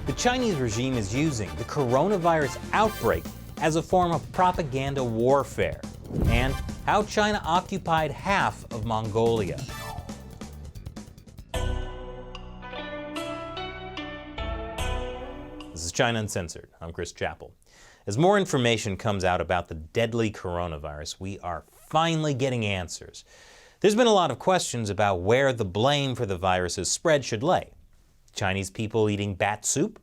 The Chinese regime is using the coronavirus outbreak as a form of propaganda warfare, and how China occupied half of Mongolia. This is China Uncensored. I'm Chris Chappell. As more information comes out about the deadly coronavirus, we are finally getting answers. There's been a lot of questions about where the blame for the virus's spread should lay. Chinese people eating bat soup?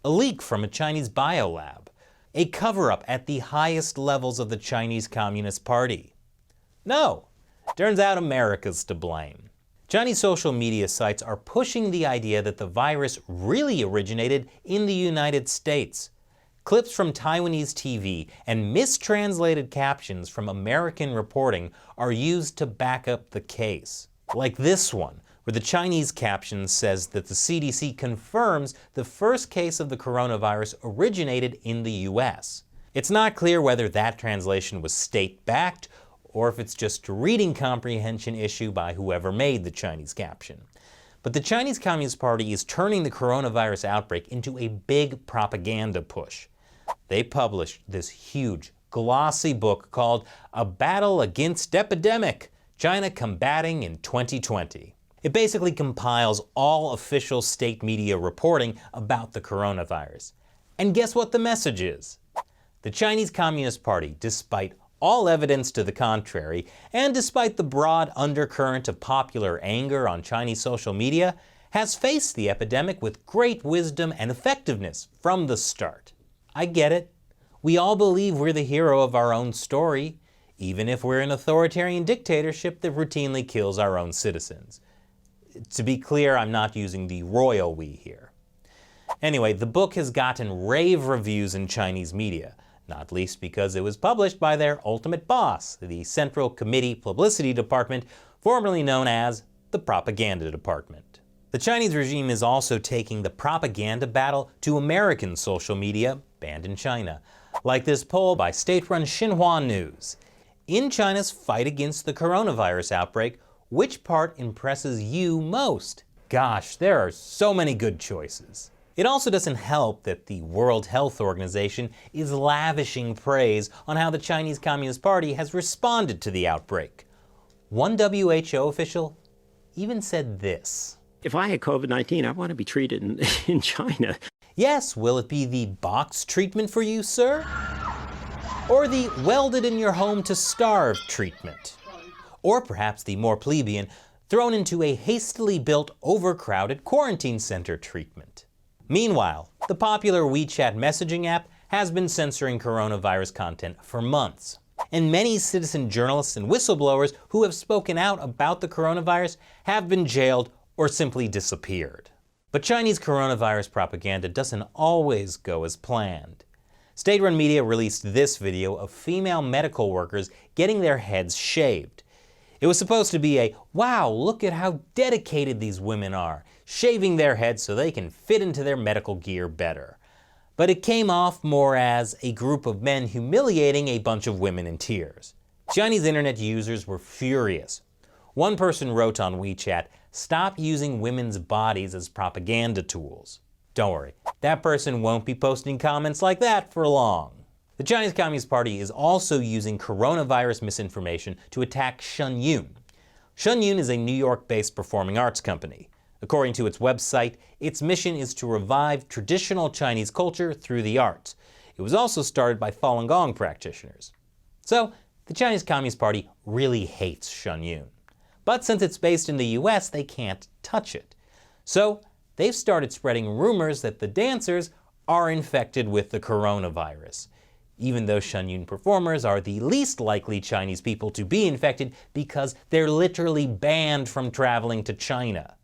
A leak from a Chinese biolab? A cover-up at the highest levels of the Chinese Communist Party? No, turns out America's to blame. Chinese social media sites are pushing the idea that the virus really originated in the United States. Clips from Taiwanese TV and mistranslated captions from American reporting are used to back up the case. Like this one, where the Chinese caption says that the CDC confirms the first case of the coronavirus originated in the US. It's not clear whether that translation was state-backed or if it's just a reading comprehension issue by whoever made the Chinese caption. But the Chinese Communist Party is turning the coronavirus outbreak into a big propaganda push. They published this huge, glossy book called A Battle Against Epidemic, China Combating in 2020. It basically compiles all official state media reporting about the coronavirus. And guess what the message is? The Chinese Communist Party, despite all evidence to the contrary, and despite the broad undercurrent of popular anger on Chinese social media, has faced the epidemic with great wisdom and effectiveness from the start. I get it. We all believe we're the hero of our own story, even if we're an authoritarian dictatorship that routinely kills our own citizens. To be clear, I'm not using the royal we here. Anyway, the book has gotten rave reviews in Chinese media, not least because it was published by their ultimate boss, the Central Committee Publicity Department, formerly known as the Propaganda Department. The Chinese regime is also taking the propaganda battle to American social media banned in China, like this poll by state-run Xinhua News. In China's fight against the coronavirus outbreak, which part impresses you most? Gosh, there are so many good choices. It also doesn't help that the World Health Organization is lavishing praise on how the Chinese Communist Party has responded to the outbreak. One WHO official even said this. If I had COVID-19, I want to be treated in China. Yes, will it be the box treatment for you, sir? Or the welded in your home to starve treatment? Or perhaps the more plebeian, thrown into a hastily built, overcrowded quarantine center treatment. Meanwhile, the popular WeChat messaging app has been censoring coronavirus content for months. And many citizen journalists and whistleblowers who have spoken out about the coronavirus have been jailed or simply disappeared. But Chinese coronavirus propaganda doesn't always go as planned. State-run media released this video of female medical workers getting their heads shaved. It was supposed to be a, wow, look at how dedicated these women are, shaving their heads so they can fit into their medical gear better. But it came off more as a group of men humiliating a bunch of women in tears. Chinese internet users were furious. One person wrote on WeChat, "Stop using women's bodies as propaganda tools." Don't worry, that person won't be posting comments like that for long. The Chinese Communist Party is also using coronavirus misinformation to attack Shenyun. Shenyun is a New York-based performing arts company. According to its website, its mission is to revive traditional Chinese culture through the arts. It was also started by Falun Gong practitioners. So, the Chinese Communist Party really hates Shenyun. But since it's based in the US, they can't touch it. So, they've started spreading rumors that the dancers are infected with the coronavirus, even though Shenyun performers are the least likely Chinese people to be infected because they're literally banned from traveling to China.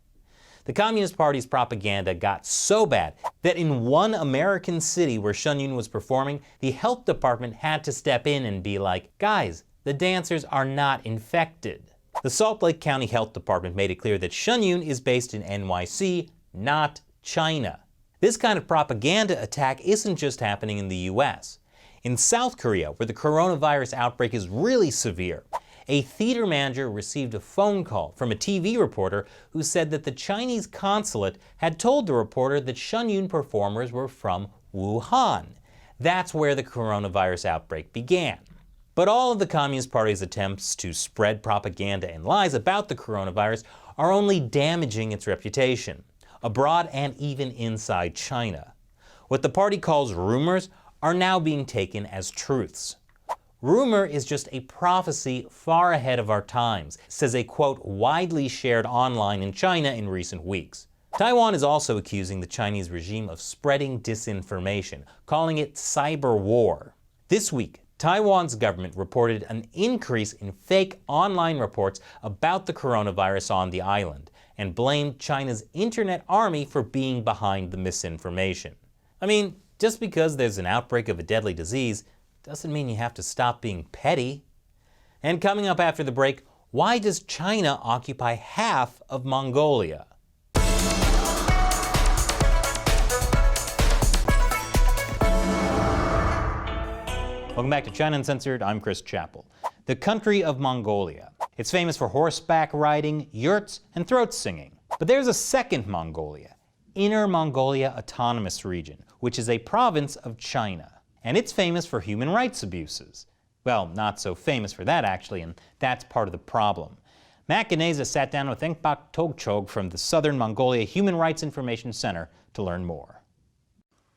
The Communist Party's propaganda got so bad that in one American city where Shenyun was performing, the health department had to step in and be like, guys, the dancers are not infected. The Salt Lake County Health Department made it clear that Shenyun is based in NYC, not China. This kind of propaganda attack isn't just happening in the US. In South Korea, where the coronavirus outbreak is really severe, a theater manager received a phone call from a TV reporter who said that the Chinese consulate had told the reporter that Shenyun performers were from Wuhan. That's where the coronavirus outbreak began. But all of the Communist Party's attempts to spread propaganda and lies about the coronavirus are only damaging its reputation, abroad and even inside China. What the party calls rumors are now being taken as truths. Rumor is just a prophecy far ahead of our times, says a quote widely shared online in China in recent weeks. Taiwan is also accusing the Chinese regime of spreading disinformation, calling it cyber war. This week, Taiwan's government reported an increase in fake online reports about the coronavirus on the island and blamed China's internet army for being behind the misinformation. I mean, just because there's an outbreak of a deadly disease doesn't mean you have to stop being petty. And coming up after the break, why does China occupy half of Mongolia? Welcome back to China Uncensored. I'm Chris Chappell. The country of Mongolia. It's famous for horseback riding, yurts, and throat singing. But there's a second Mongolia, Inner Mongolia Autonomous Region, which is a province of China. And it's famous for human rights abuses. Well, not so famous for that, actually, and that's part of the problem. Matt Geneza sat down with Engpak Togchog from the Southern Mongolia Human Rights Information Center to learn more.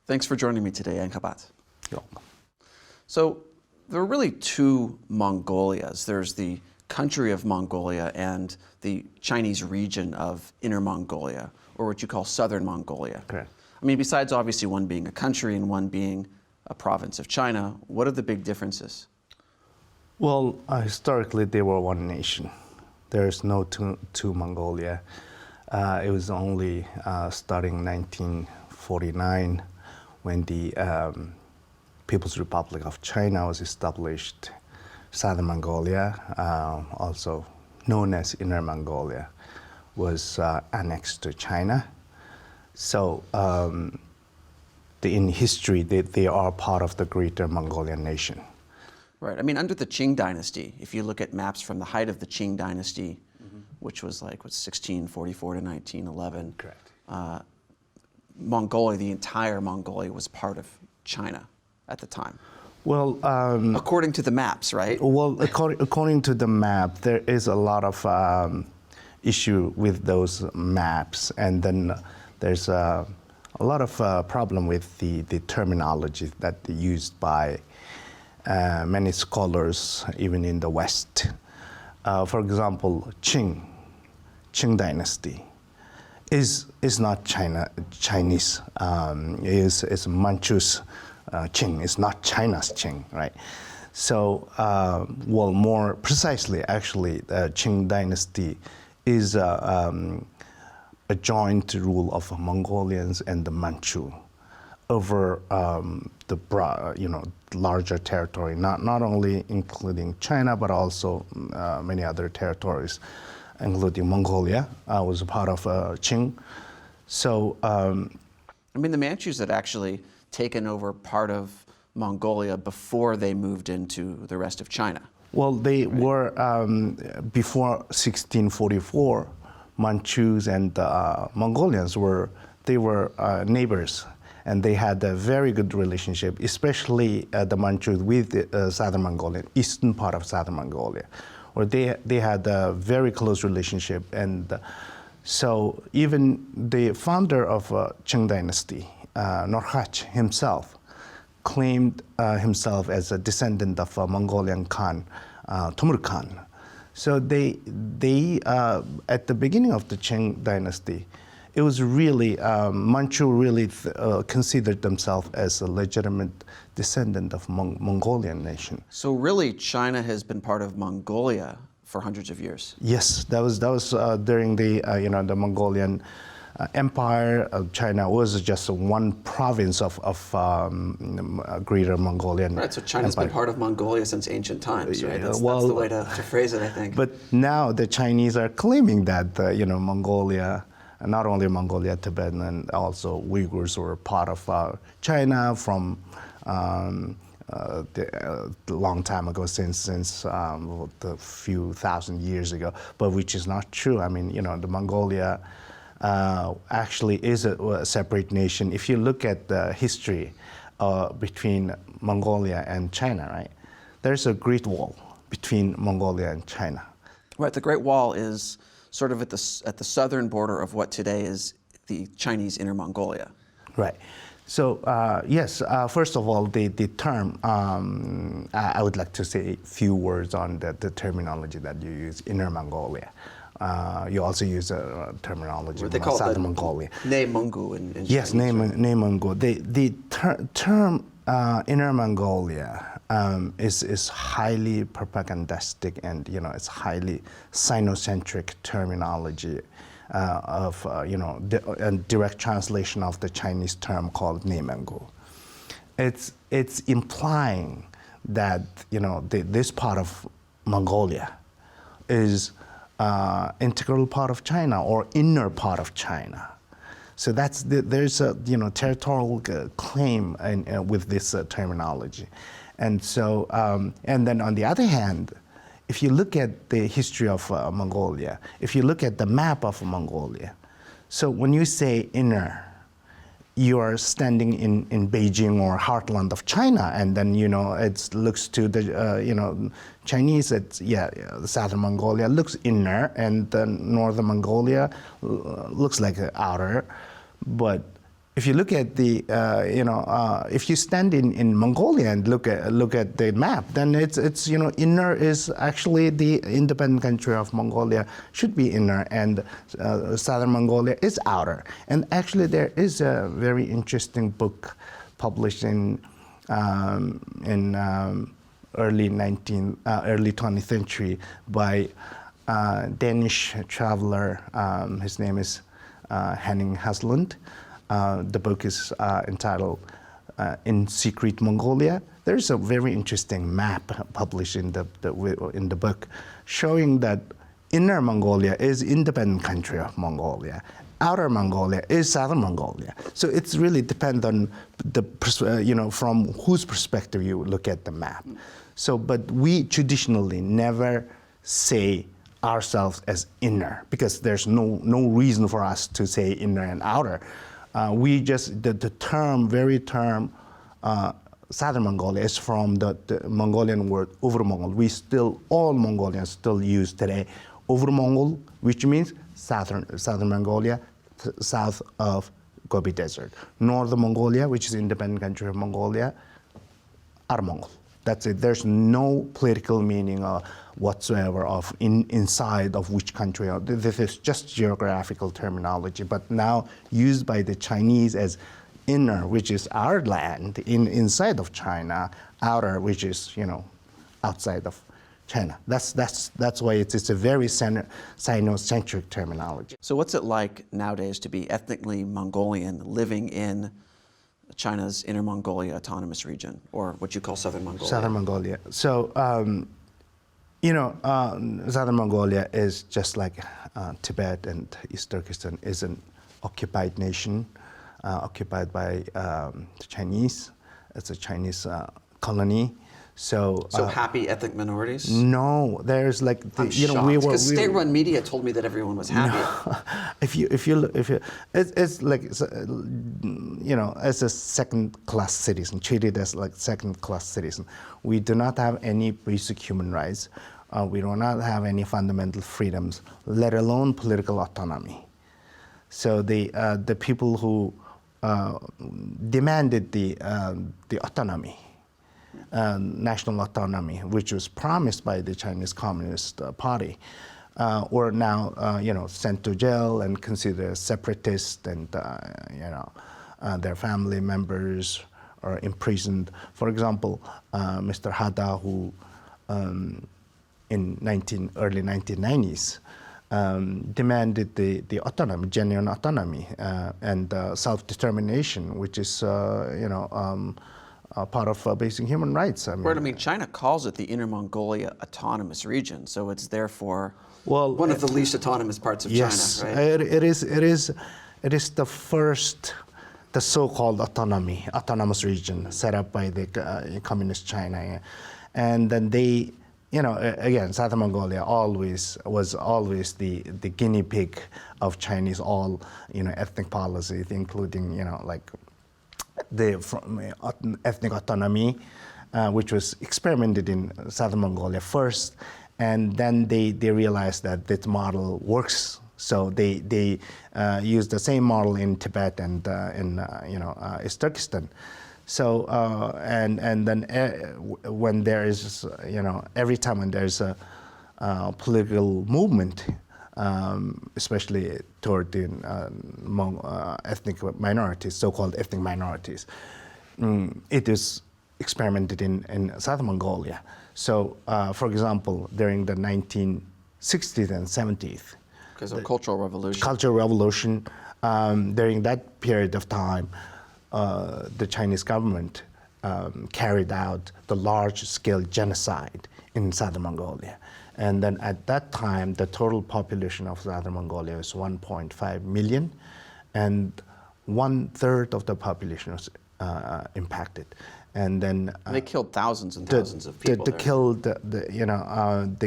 Thanks for joining me today, Engpak. You're welcome. So there are really two Mongolias. There's the country of Mongolia and the Chinese region of Inner Mongolia, or what you call Southern Mongolia. Correct. I mean, besides obviously one being a country and one being a province of China, what are the big differences? Well, historically they were one nation. There is no two Mongolia. It was only starting 1949 when the People's Republic of China was established. Southern Mongolia, also known as Inner Mongolia, was annexed to China. So in history, they are part of the greater Mongolian nation. Right. I mean, under the Qing dynasty, if you look at maps from the height of the Qing dynasty, which was like 1644 to 1911, Correct. Mongolia, the entire Mongolia, was part of China at the time. Well, According to the maps, right? well, according to the map, there is a lot of issue with those maps, and then there's a lot of problem with the terminology that used by many scholars, even in the West. For example, Qing dynasty is not Chinese. Is Manchu's Qing. It's not China's Qing, right? So, well, more precisely, actually, the Qing dynasty is a joint rule of Mongolians and the Manchu over the larger territory, not only including China, but also many other territories, including Mongolia, was a part of Qing. So, I mean, the Manchus had actually taken over part of Mongolia before they moved into the rest of China. well, they were, before 1644, Manchus and Mongolians were neighbors, and they had a very good relationship, especially the Manchus with the Southern Mongolia, eastern part of Southern Mongolia, where they had a very close relationship. And so even the founder of Qing dynasty, Norhach himself, claimed himself as a descendant of a Mongolian Khan, Timur Khan. So they at the beginning of the Qing dynasty, it was really, Manchu really considered themselves as a legitimate descendant of Mongolian nation. So really, China has been part of Mongolia for hundreds of years. Yes, that was during the the Mongolian Empire. China was just one province of greater Mongolian. Right, so China's Empire. been part of Mongolia since ancient times, right? Yeah, That's well, the way to phrase it, I think. But now the Chinese are claiming that Mongolia, not only Mongolia, Tibet, and also Uyghurs were part of China from long time ago, since the few thousand years ago, but which is not true. I mean, the Mongolia actually is a separate nation. If you look at the history between Mongolia and China, right, there's a Great Wall between Mongolia and China. Right, the Great Wall is sort of at the southern border of what today is the Chinese Inner Mongolia. Right. So yes, first of all, the term, I would like to say a few words on the terminology that you use, Inner Mongolia. You also use a terminology about Southern Mongolia. Nemenggu in yes, Nemenggu. The term Inner Mongolia is highly propagandistic, and it's highly Sinocentric terminology. Of a direct translation of the Chinese term called Nemenggu. It's implying that this part of Mongolia is integral part of China or inner part of China. So there's a territorial claim with this terminology, and so and then on the other hand, if you look at the history of Mongolia, if you look at the map of Mongolia, so when you say inner, you are standing in Beijing or heartland of China, and then it looks to the Chinese. The Southern Mongolia looks inner, and the Northern Mongolia looks like outer. But if you look at the if you stand in Mongolia and look at the map, then it's inner is actually the independent country of Mongolia should be inner, and Southern Mongolia is outer. And actually, there is a very interesting book published in early 20th century by Danish traveler. His name is Henning Haslund. The book is entitled In Secret Mongolia. There's a very interesting map published in the book showing that Inner Mongolia is independent country of Mongolia. Outer Mongolia is Southern Mongolia. So it's really depend on from whose perspective you look at the map. So, but we traditionally never say ourselves as inner, because there's no reason for us to say inner and outer. We just, the term Southern Mongolia is from the Mongolian word Over-Mongol. All Mongolians still use today Over-Mongol, which means Southern Mongolia, south of Gobi Desert. Northern Mongolia, which is independent country of Mongolia, Outer Mongol. That's it. There's no political meaning whatsoever of inside of which country. This is just geographical terminology, but now used by the Chinese as inner, which is our land, inside of China, outer, which is outside of China. That's why it's a very Sinocentric terminology. So what's it like nowadays to be ethnically Mongolian living in China's Inner Mongolia Autonomous Region, or what you call Southern Mongolia? Southern Mongolia. So, Southern Mongolia is just like Tibet and East Turkestan is an occupied nation, occupied by the Chinese. It's a Chinese colony. So happy ethnic minorities? No, there's like because state-run media told me that everyone was happy. No. if you it's like as a second-class citizen, treated as like second-class citizen. We do not have any basic human rights. We do not have any fundamental freedoms, let alone political autonomy. So the people who demanded the autonomy. National autonomy, which was promised by the Chinese Communist Party, were now sent to jail and considered separatist, and their family members are imprisoned. For example, Mr. Hada, who in early 1990s demanded the autonomy, genuine autonomy, and self-determination, which is part of basic human rights. China calls it the Inner Mongolia Autonomous Region, so it's therefore one of the least autonomous parts of China, right? It is the first the so-called autonomous region set up by the communist China. And then they, again, Southern Mongolia was always the guinea pig of Chinese all, ethnic policies, including, like the ethnic autonomy, which was experimented in Southern Mongolia first, and then they realized that this model works. So they used the same model in Tibet and in East Turkestan. So and then when there is every time when there is a political movement, especially toward the ethnic minorities, so-called ethnic minorities, it is experimented in Southern Mongolia. So, for example, during the 1960s and 70s. Because of Cultural Revolution. Cultural Revolution. During that period of time, the Chinese government carried out the large-scale genocide in Southern Mongolia. And then at that time, the total population of Southern Mongolia was 1.5 million, and 1/3 of the population was impacted. And then they killed thousands and thousands of people. They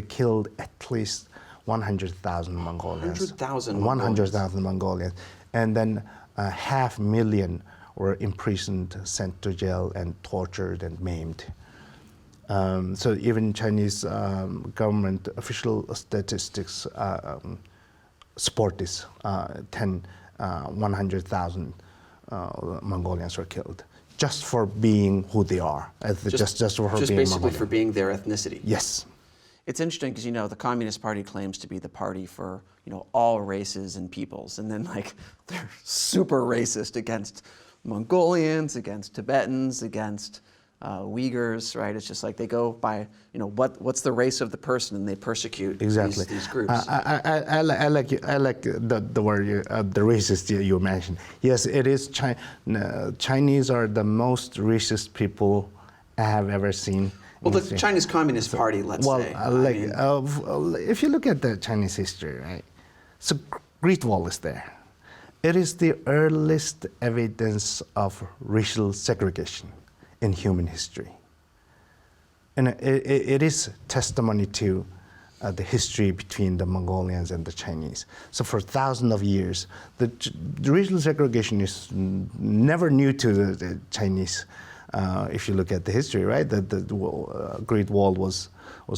killed at least 100,000 Mongolians. 100,000 100,000 Mongolians, and then 500,000 were imprisoned, sent to jail, and tortured and maimed. So even Chinese government official statistics support this. 100,000 Mongolians were killed just for being who they are, just for being basically Mongolian. for being their ethnicity. Yes. It's interesting because the Communist Party claims to be the party for all races and peoples, and then they're super racist against Mongolians, against Tibetans, against Uyghurs, right? It's just like they go by what's the race of the person, and they persecute these groups. I like the word the racist you mentioned. Yes, it is. Chinese are the most racist people I have ever seen. Well, the Chinese Communist Party, let's say. If you look at the Chinese history, right? So Great Wall is there. It is the earliest evidence of racial segregation in human history. And it is testimony to the history between the Mongolians and the Chinese. So for thousands of years, the racial segregation is never new to the Chinese. If you look at the history, right, the Great Wall was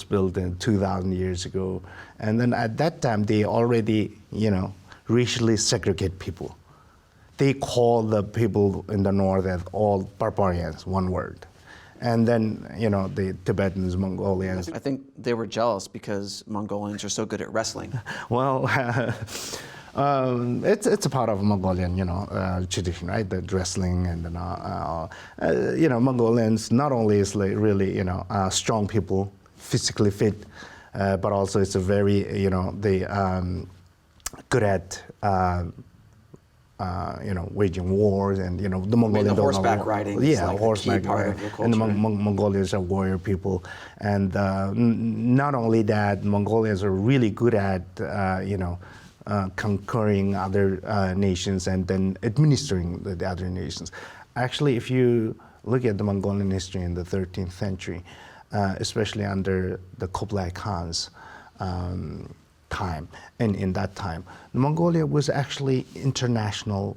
built in 2,000 years ago, and then at that time they already, racially segregate people. They call the people in the north as all barbarians, one word, and then the Tibetans, Mongolians. I think they were jealous because Mongolians are so good at wrestling. Well. It's a part of Mongolian, tradition, right? The wrestling and Mongolians not only is really strong people, physically fit, but also it's a very they good at waging wars, and the Mongolians. The horseback riding. Yeah, horseback riding. And the Mongolians are warrior people, and not only that, Mongolians are really good at conquering other nations and then administering the other nations. Actually, if you look at the Mongolian history in the 13th century, especially under the Kublai Khan's time, and in that time, Mongolia was actually international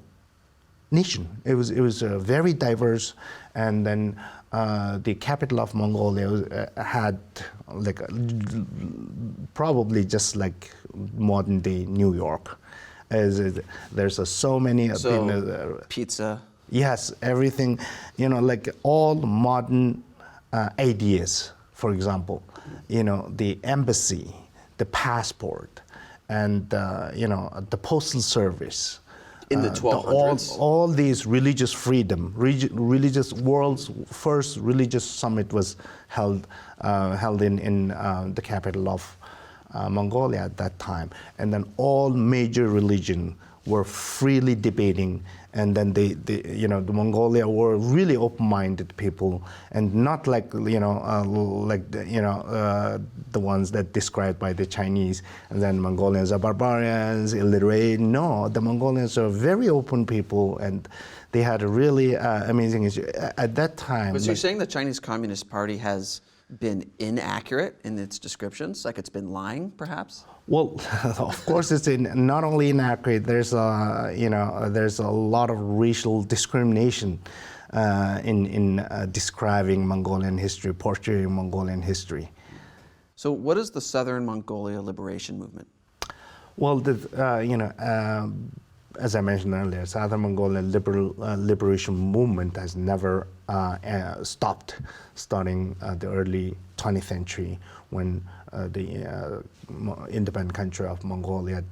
nation. It was very diverse, and then the capital of Mongolia had probably just like modern day New York. There's so many. Pizza. Yes, everything. All modern ideas. For example, the embassy, the passport, and the postal service. In the 1200s? All these religious freedom, world's first religious summit was held in the capital of Mongolia at that time. And then all major religion were freely debating, and then the Mongolia were really open-minded people, and not like the ones that described by the Chinese, and then Mongolians are barbarians, illiterate. No, the Mongolians are very open people, and They had a really amazing issue. At that time... Was you saying the Chinese Communist Party has been inaccurate in its descriptions, like it's been lying, perhaps? Well, of course, it's not only inaccurate. There's there's a lot of racial discrimination in describing Mongolian history, portraying Mongolian history. So, what is the Southern Mongolia Liberation Movement? Well, as I mentioned earlier, Southern Mongolia liberation movement has never stopped, starting the early 20th century when the independent country of Mongolia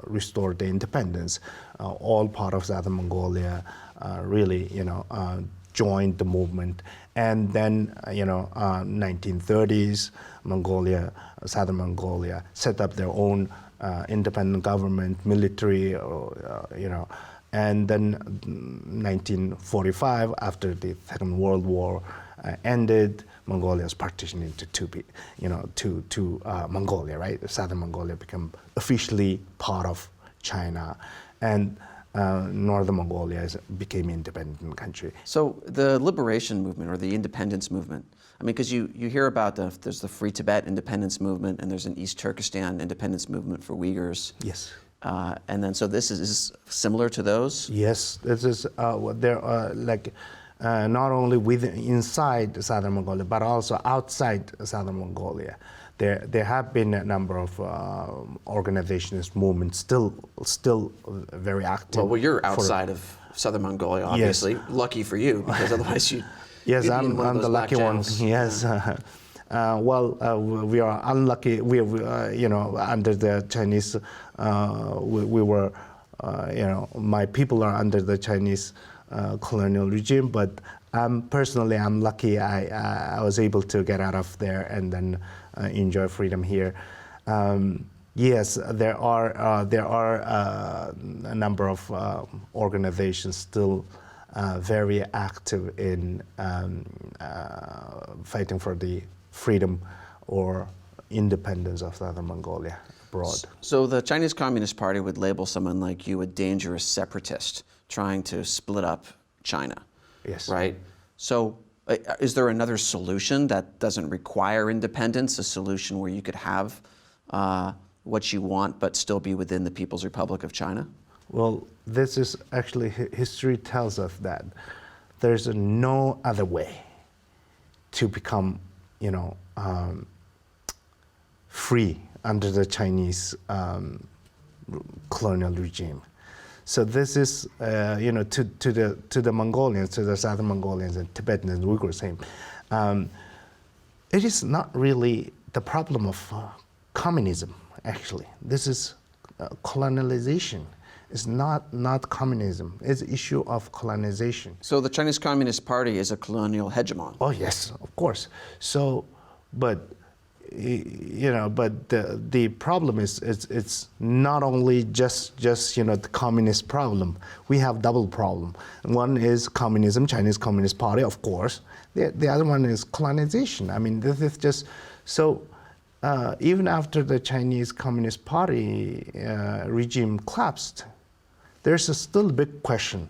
restored the independence. All part of Southern Mongolia really, joined the movement. And then, 1930s, Southern Mongolia set up their own independent government, military, and then 1945, after the Second World War ended, Mongolia was partitioned into two Mongolia, right? Southern Mongolia became officially part of China, and Northern Mongolia became an independent country. So the liberation movement or the independence movement, I mean, because you hear about there's the Free Tibet independence movement and there's an East Turkestan independence movement for Uyghurs. Yes. And then, so this is similar to those? Yes, this is, there are not only inside Southern Mongolia, but also outside Southern Mongolia. There have been a number of organizations, movements, still very active. Well, you're outside of Southern Mongolia, obviously. Yes. Lucky for you, because otherwise you. Yes, I'm the lucky one. Yes. We are unlucky. We under the Chinese. We were, my people are under the Chinese colonial regime, but personally, I'm lucky. I was able to get out of there and then enjoy freedom here. Yes, there are a number of organizations still very active in fighting for the freedom or independence of Southern Mongolia abroad. So the Chinese Communist Party would label someone like you a dangerous separatist trying to split up China. Yes. Right? So is there another solution that doesn't require independence, a solution where you could have what you want but still be within the People's Republic of China? Well, this is actually, history tells us that there's no other way to become, free under the Chinese colonial regime. So this is, to the Mongolians, to the Southern Mongolians and Tibetans and Uyghurs, same. It is not really the problem of communism, actually. This is colonialization. It's not communism. It's an issue of colonization. So the Chinese Communist Party is a colonial hegemon. Oh yes, of course. So, but the problem is it's not only just the communist problem. We have double problem. One is communism, Chinese Communist Party, of course. The other one is colonization. I mean, this is just so. Even after the Chinese Communist Party regime collapsed, there's still a big question.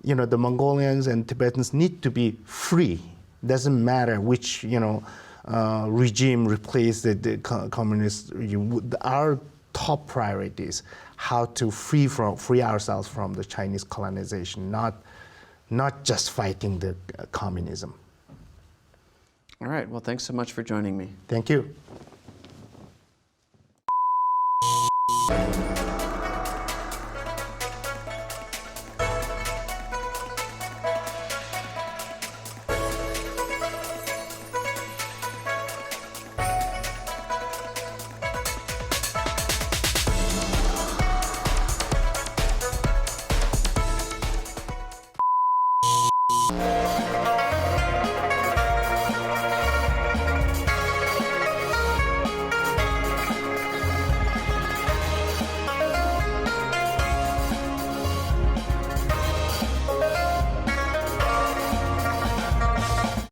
The Mongolians and Tibetans need to be free. Doesn't matter which regime replaced the communist regime. Our top priority is how to free ourselves from the Chinese colonization, not just fighting the communism. All right. Well, thanks so much for joining me. Thank you.